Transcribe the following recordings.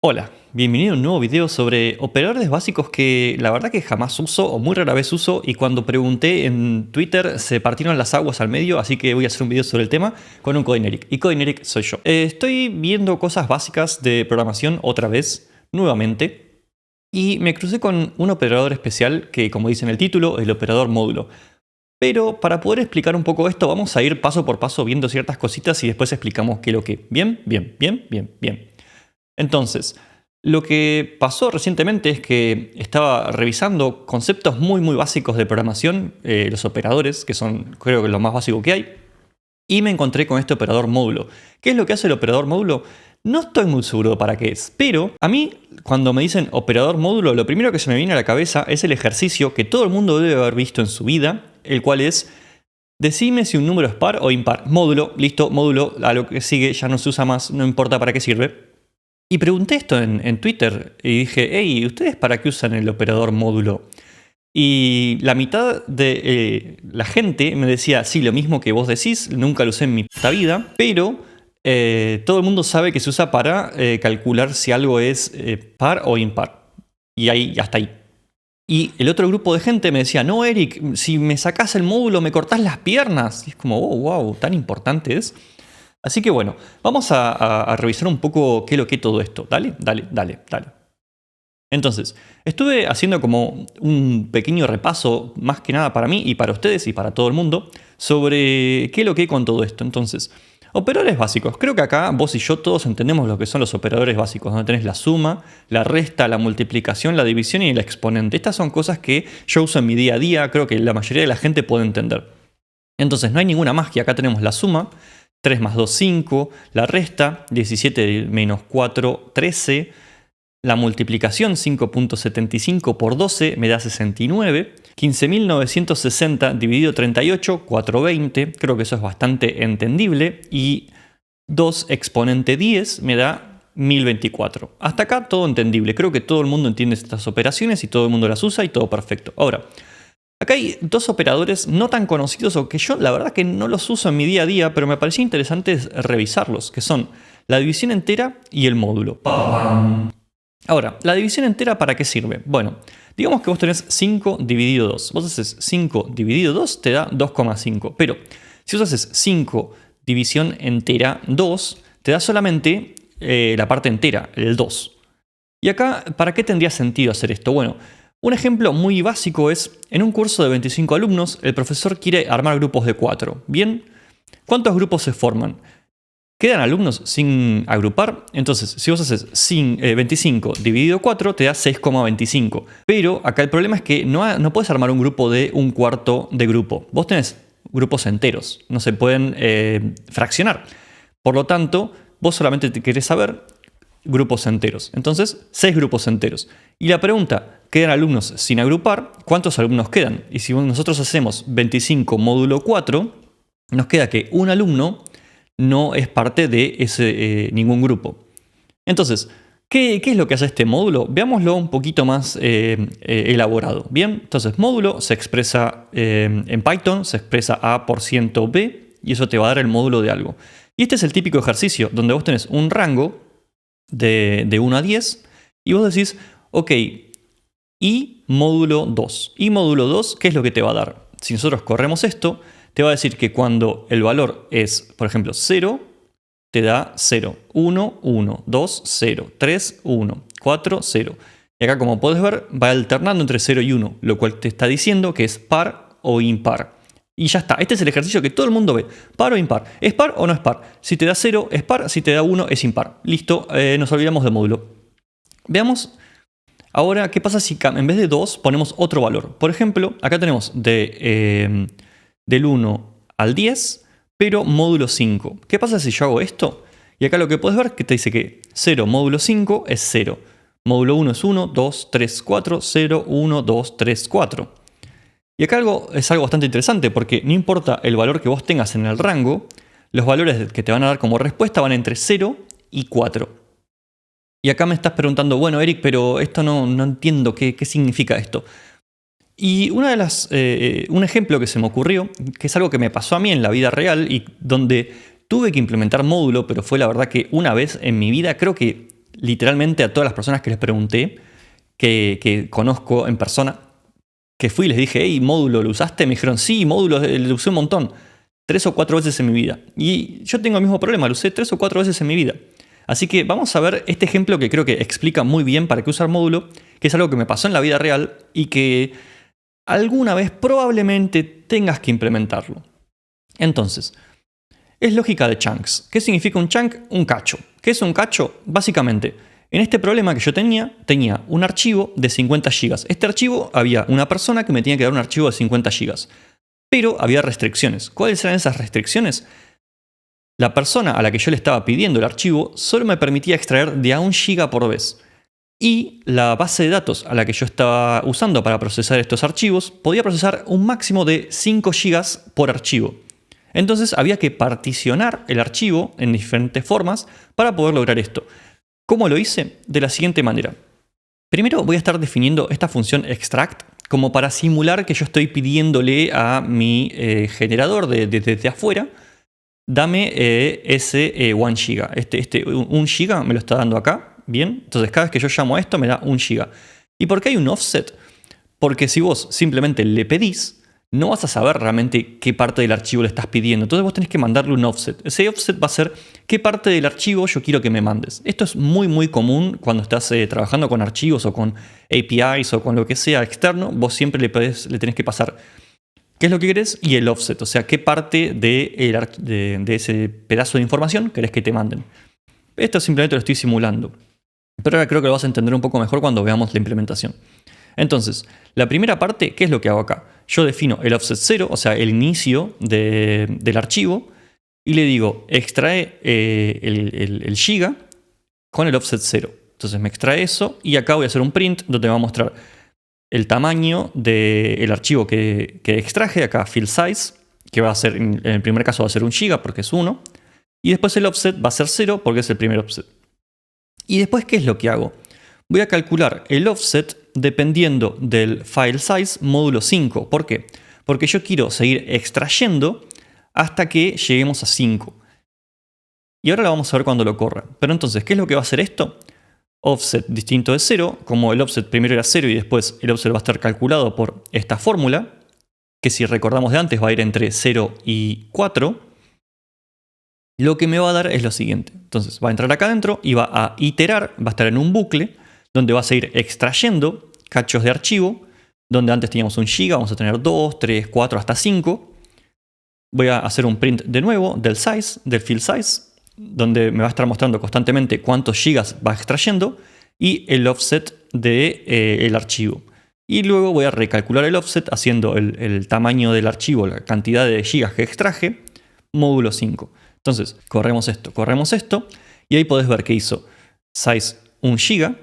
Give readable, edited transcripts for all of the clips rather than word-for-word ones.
Hola, bienvenido a un nuevo video sobre operadores básicos que la verdad que jamás uso o muy rara vez uso, y cuando pregunté en Twitter se partieron las aguas al medio, así que voy a hacer un video sobre el tema con un Coineric, y Coineric soy yo. Estoy viendo cosas básicas de programación otra vez, nuevamente, y me crucé con un operador especial que, como dice en el título, el operador módulo. Pero para poder explicar un poco esto vamos a ir paso por paso viendo ciertas cositas y después explicamos qué es lo que. Bien, bien, bien, bien, bien. Entonces, lo que pasó recientemente es que estaba revisando conceptos muy básicos de programación, los operadores, que son creo que lo más básico que hay, y me encontré con este operador módulo. ¿Qué es lo que hace el operador módulo? No estoy muy seguro para qué es, pero a mí cuando me dicen operador módulo, lo primero que se me viene a la cabeza es el ejercicio que todo el mundo debe haber visto en su vida, el cual es: decime si un número es par o impar. Módulo, listo, módulo, a lo que sigue ya no se usa más, no importa para qué sirve. Y pregunté esto en Twitter y dije, hey, ¿ustedes para qué usan el operador módulo? Y la mitad de la gente me decía, sí, lo mismo que vos decís, nunca lo usé en mi puta vida, pero todo el mundo sabe que se usa para calcular si algo es par o impar. Y ahí, hasta ahí. Y el otro grupo de gente me decía, no, Eric, si me sacás el módulo me cortás las piernas. Y es como, oh, wow, tan importante es. Así que bueno, vamos a revisar un poco qué es lo que es todo esto. Dale. Entonces, estuve haciendo como un pequeño repaso, más que nada para mí y para ustedes y para todo el mundo, sobre qué es lo que hay con todo esto. Entonces, operadores básicos. Creo que acá vos y yo todos entendemos lo que son los operadores básicos, donde tenés la suma, la resta, la multiplicación, la división y el exponente. Estas son cosas que yo uso en mi día a día, creo que la mayoría de la gente puede entender. Entonces, no hay ninguna magia. Acá tenemos la suma, 3 más 2, 5. La resta, 17 menos 4, 13. La multiplicación, 5.75 por 12 me da 69. 15.960 dividido 38, 420. Creo que eso es bastante entendible. Y 2 exponente 10 me da 1024. Hasta acá todo entendible. Creo que todo el mundo entiende estas operaciones y todo el mundo las usa y todo perfecto. Ahora, acá hay dos operadores no tan conocidos, o que yo la verdad que no los uso en mi día a día, pero me parecía interesante revisarlos, que son la división entera y el módulo. Ahora, ¿la división entera para qué sirve? Bueno, digamos que vos tenés 5 dividido 2. Vos haces 5 dividido 2, te da 2,5. Pero si vos haces 5 división entera 2, te da solamente la parte entera, el 2. Y acá, ¿para qué tendría sentido hacer esto? Bueno, un ejemplo muy básico es, en un curso de 25 alumnos, el profesor quiere armar grupos de 4. ¿Bien? ¿Cuántos grupos se forman? ¿Quedan alumnos sin agrupar? Entonces, si vos haces 25 dividido 4, te da 6,25. Pero acá el problema es que no puedes armar un grupo de un cuarto de grupo. Vos tenés grupos enteros, no se pueden fraccionar. Por lo tanto, vos solamente te querés saber grupos enteros. Entonces, 6 grupos enteros. Y la pregunta, ¿quedan alumnos sin agrupar? ¿Cuántos alumnos quedan? Y si nosotros hacemos 25 módulo 4, nos queda que un alumno no es parte de ningún grupo. Entonces, ¿qué es lo que hace este módulo? Veámoslo un poquito más elaborado. Bien, entonces módulo se expresa en Python, se expresa A por ciento B, y eso te va a dar el módulo de algo. Y este es el típico ejercicio donde vos tenés un rango de 1 a 10 y vos decís, ok, y módulo 2. Y módulo 2, ¿qué es lo que te va a dar? Si nosotros corremos esto, te va a decir que cuando el valor es, por ejemplo, 0, te da 0, 1, 1, 2, 0, 3, 1, 4, 0. Y acá, como puedes ver, va alternando entre 0 y 1, lo cual te está diciendo que es par o impar. Y ya está, este es el ejercicio que todo el mundo ve. Par o impar. ¿Es par o no es par? Si te da 0 es par, si te da 1 es impar. Listo, nos olvidamos de módulo. Veamos ahora qué pasa si en vez de 2 ponemos otro valor. Por ejemplo, acá tenemos del 1 al 10, pero módulo 5. ¿Qué pasa si yo hago esto? Y acá lo que puedes ver es que te dice que 0 módulo 5 es 0. Módulo 1 es 1, 2, 3, 4, 0, 1, 2, 3, 4. Y acá es algo bastante interesante, porque no importa el valor que vos tengas en el rango, los valores que te van a dar como respuesta van entre 0 y 4. Y acá me estás preguntando, bueno, Eric, pero esto no entiendo qué significa esto. Y un ejemplo que se me ocurrió, que es algo que me pasó a mí en la vida real y donde tuve que implementar módulo, pero fue la verdad que una vez en mi vida, creo que literalmente a todas las personas que les pregunté, que conozco en persona, que fui y les dije, hey, módulo, ¿lo usaste? Me dijeron, sí, módulo, lo usé un montón. 3 o 4 veces en mi vida. Y yo tengo el mismo problema, lo usé 3 o 4 veces en mi vida. Así que vamos a ver este ejemplo que creo que explica muy bien para qué usar módulo, que es algo que me pasó en la vida real y que alguna vez probablemente tengas que implementarlo. Entonces, es lógica de chunks. ¿Qué significa un chunk? Un cacho. ¿Qué es un cacho? Básicamente, en este problema que yo tenía un archivo de 50 GB. Este archivo había una persona que me tenía que dar un archivo de 50 GB. Pero había restricciones. ¿Cuáles eran esas restricciones? La persona a la que yo le estaba pidiendo el archivo solo me permitía extraer de a 1 GB por vez. Y la base de datos a la que yo estaba usando para procesar estos archivos podía procesar un máximo de 5 GB por archivo. Entonces había que particionar el archivo en diferentes formas para poder lograr esto. ¿Cómo lo hice? De la siguiente manera. Primero voy a estar definiendo esta función extract como para simular que yo estoy pidiéndole a mi generador desde afuera, dame ese 1 GB. Este 1 GB me lo está dando acá. Bien, entonces cada vez que yo llamo a esto me da 1 GB. ¿Y por qué hay un offset? Porque si vos simplemente le pedís, no vas a saber realmente qué parte del archivo le estás pidiendo. Entonces vos tenés que mandarle un offset. Ese offset va a ser qué parte del archivo yo quiero que me mandes. Esto es muy común cuando estás trabajando con archivos o con APIs o con lo que sea externo. Vos siempre le tenés que pasar qué es lo que querés y el offset. O sea, qué parte de ese pedazo de información querés que te manden. Esto simplemente lo estoy simulando. Pero ahora creo que lo vas a entender un poco mejor cuando veamos la implementación. Entonces, la primera parte, ¿qué es lo que hago acá? Yo defino el offset 0, o sea, el inicio del archivo, y le digo, extrae el giga con el offset 0. Entonces me extrae eso, y acá voy a hacer un print donde me va a mostrar el tamaño del archivo que extraje, acá field size, que va a ser, en el primer caso va a ser 1 giga porque es 1, y después el offset va a ser 0 porque es el primer offset. Y después, ¿qué es lo que hago? Voy a calcular el offset dependiendo del file size módulo 5. ¿Por qué? Porque yo quiero seguir extrayendo hasta que lleguemos a 5. Y ahora lo vamos a ver cuando lo corra. Pero entonces, ¿qué es lo que va a hacer esto? Offset distinto de 0. Como el offset primero era 0 y después el offset va a estar calculado por esta fórmula, que si recordamos de antes va a ir entre 0 y 4. Lo que me va a dar es lo siguiente. Entonces va a entrar acá adentro y va a iterar, va a estar en un bucle donde va a seguir extrayendo cachos de archivo, donde antes teníamos 1 GB, vamos a tener 2, 3, 4, hasta 5. Voy a hacer un print de nuevo del size, del field size, donde me va a estar mostrando constantemente cuántos gigas va extrayendo y el offset del archivo. Y luego voy a recalcular el offset haciendo el tamaño del archivo, la cantidad de gigas que extraje, módulo 5. Entonces, corremos esto, y ahí podés ver que hizo size 1 GB.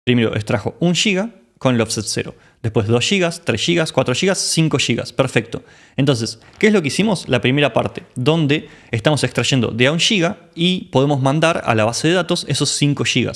Primero extrajo 1 GB con el offset 0. Después 2 GB, 3 GB, 4 GB, 5 GB. Perfecto. Entonces, ¿qué es lo que hicimos? La primera parte, donde estamos extrayendo de a 1 GB y podemos mandar a la base de datos esos 5 GB.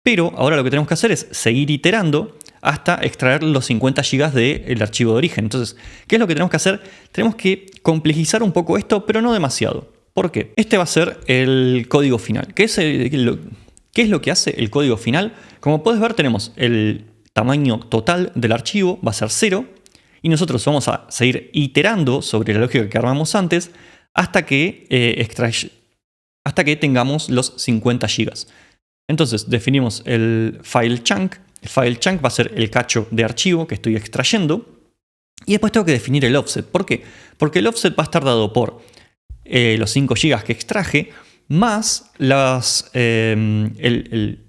Pero ahora lo que tenemos que hacer es seguir iterando hasta extraer los 50 GB del archivo de origen. Entonces, ¿qué es lo que tenemos que hacer? Tenemos que complejizar un poco esto, pero no demasiado. ¿Por qué? Este va a ser el código final. ¿Qué es lo que hace el código final? Como puedes ver, tenemos el tamaño total del archivo, va a ser 0, y nosotros vamos a seguir iterando sobre la lógica que armamos antes hasta que tengamos los 50 GB. Entonces definimos el file chunk. El file chunk va a ser el cacho de archivo que estoy extrayendo. Y después tengo que definir el offset. ¿Por qué? Porque el offset va a estar dado por los 5 GB que extraje, más el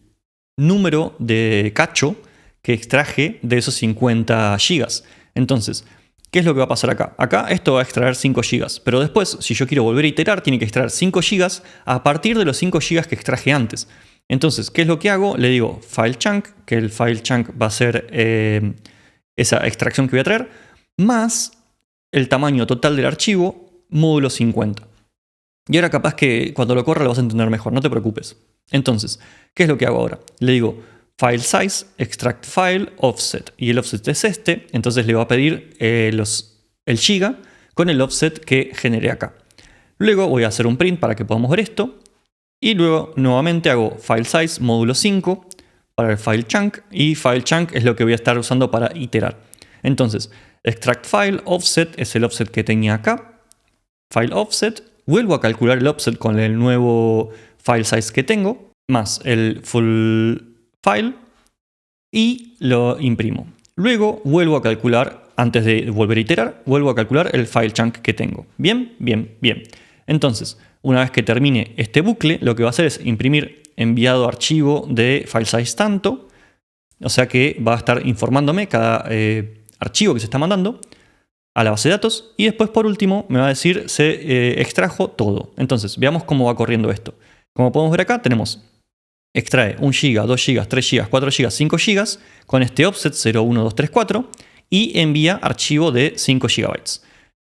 número de cacho que extraje de esos 50 GB. Entonces, ¿qué es lo que va a pasar acá? Acá esto va a extraer 5 GB, pero después, si yo quiero volver a iterar, tiene que extraer 5 GB a partir de los 5 GB que extraje antes. Entonces, ¿qué es lo que hago? Le digo file chunk, que el file chunk va a ser esa extracción que voy a traer, más el tamaño total del archivo, módulo 50. Y ahora capaz que cuando lo corra lo vas a entender mejor, no te preocupes. Entonces, ¿qué es lo que hago ahora? Le digo file size, extract file, offset. Y el offset es este, entonces le va a pedir el giga con el offset que generé acá. Luego voy a hacer un print para que podamos ver esto. Y luego nuevamente hago file size módulo 5 para el file chunk, y file chunk es lo que voy a estar usando para iterar. Entonces, extract file offset es el offset que tenía acá. File offset, vuelvo a calcular el offset con el nuevo file size que tengo, más el full file, y lo imprimo. Luego vuelvo a calcular, antes de volver a iterar, vuelvo a calcular el file chunk que tengo. Bien, bien, bien. Entonces, una vez que termine este bucle, lo que va a hacer es imprimir enviado archivo de file size tanto. O sea que va a estar informándome cada archivo que se está mandando a la base de datos. Y después, por último, me va a decir se extrajo todo. Entonces, veamos cómo va corriendo esto. Como podemos ver acá, tenemos extrae 1 GB, 2 GB, 3 GB, 4 GB, 5 GB con este offset 01234 y envía archivo de 5 GB.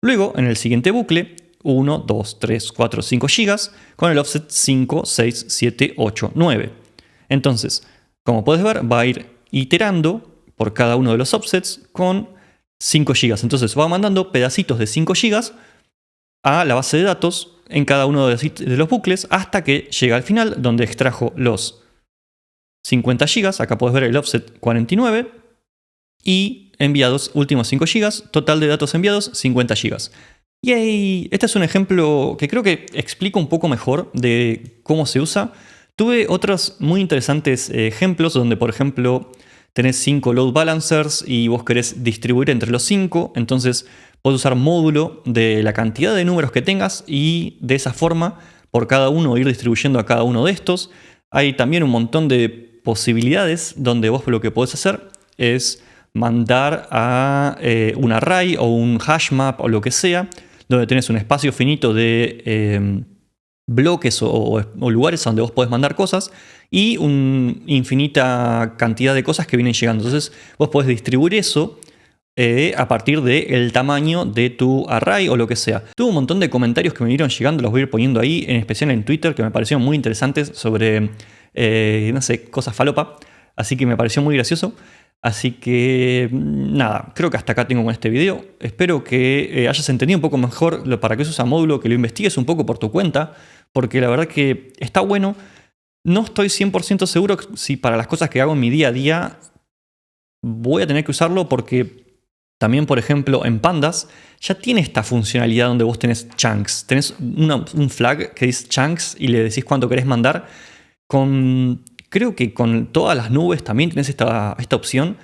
Luego, en el siguiente bucle, 1, 2, 3, 4, 5 GB con el offset 5, 6, 7, 8, 9. Entonces, como puedes ver, va a ir iterando por cada uno de los offsets con 5 GB. Entonces va mandando pedacitos de 5 GB a la base de datos en cada uno de los bucles hasta que llega al final donde extrajo los 50 GB. Acá puedes ver el offset 49 y enviados últimos 5 GB. Total de datos enviados 50 GB. ¡Yay! Este es un ejemplo que creo que explica un poco mejor de cómo se usa. Tuve otros muy interesantes ejemplos donde, por ejemplo, tenés 5 load balancers y vos querés distribuir entre los 5. Entonces podés usar módulo de la cantidad de números que tengas y de esa forma por cada uno ir distribuyendo a cada uno de estos. Hay también un montón de posibilidades donde vos lo que podés hacer es mandar a un array o un hash map o lo que sea, donde tenés un espacio finito de bloques o lugares donde vos podés mandar cosas y una infinita cantidad de cosas que vienen llegando. Entonces vos podés distribuir eso a partir del tamaño de tu array o lo que sea. Tuve un montón de comentarios que me vinieron llegando, los voy a ir poniendo ahí, en especial en Twitter, que me parecieron muy interesantes sobre, no sé, cosas falopa. Así que me pareció muy gracioso. Así que nada, creo que hasta acá tengo con este video. Espero que hayas entendido un poco mejor para qué se usa módulo, que lo investigues un poco por tu cuenta, porque la verdad que está bueno. No estoy 100% seguro si para las cosas que hago en mi día a día voy a tener que usarlo, porque también, por ejemplo, en Pandas ya tiene esta funcionalidad donde vos tenés chunks. Tenés un flag que dice chunks y le decís cuánto querés mandar. Creo que con todas las nubes también tenés esta opción,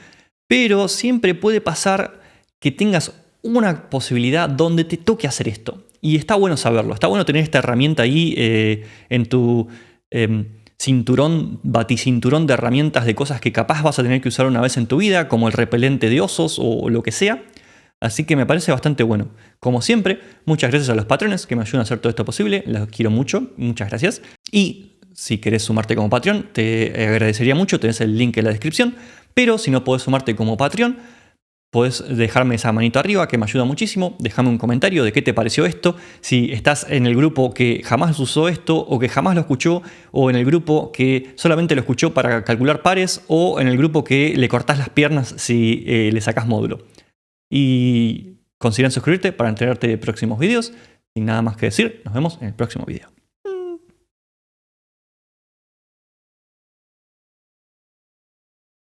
pero siempre puede pasar que tengas una posibilidad donde te toque hacer esto. Y está bueno saberlo, está bueno tener esta herramienta ahí en tu baticinturón de herramientas de cosas que capaz vas a tener que usar una vez en tu vida, como el repelente de osos o lo que sea. Así que me parece bastante bueno. Como siempre, muchas gracias a los patrones que me ayudan a hacer todo esto posible. Los quiero mucho, muchas gracias. Y si querés sumarte como Patreon, te agradecería mucho, tenés el link en la descripción. Pero si no podés sumarte como Patreon, podés dejarme esa manito arriba que me ayuda muchísimo. Déjame un comentario de qué te pareció esto. Si estás en el grupo que jamás usó esto o que jamás lo escuchó, o en el grupo que solamente lo escuchó para calcular pares, o en el grupo que le cortás las piernas si le sacás módulo. Y consideren suscribirte para enterarte de próximos videos. Sin nada más que decir, nos vemos en el próximo video.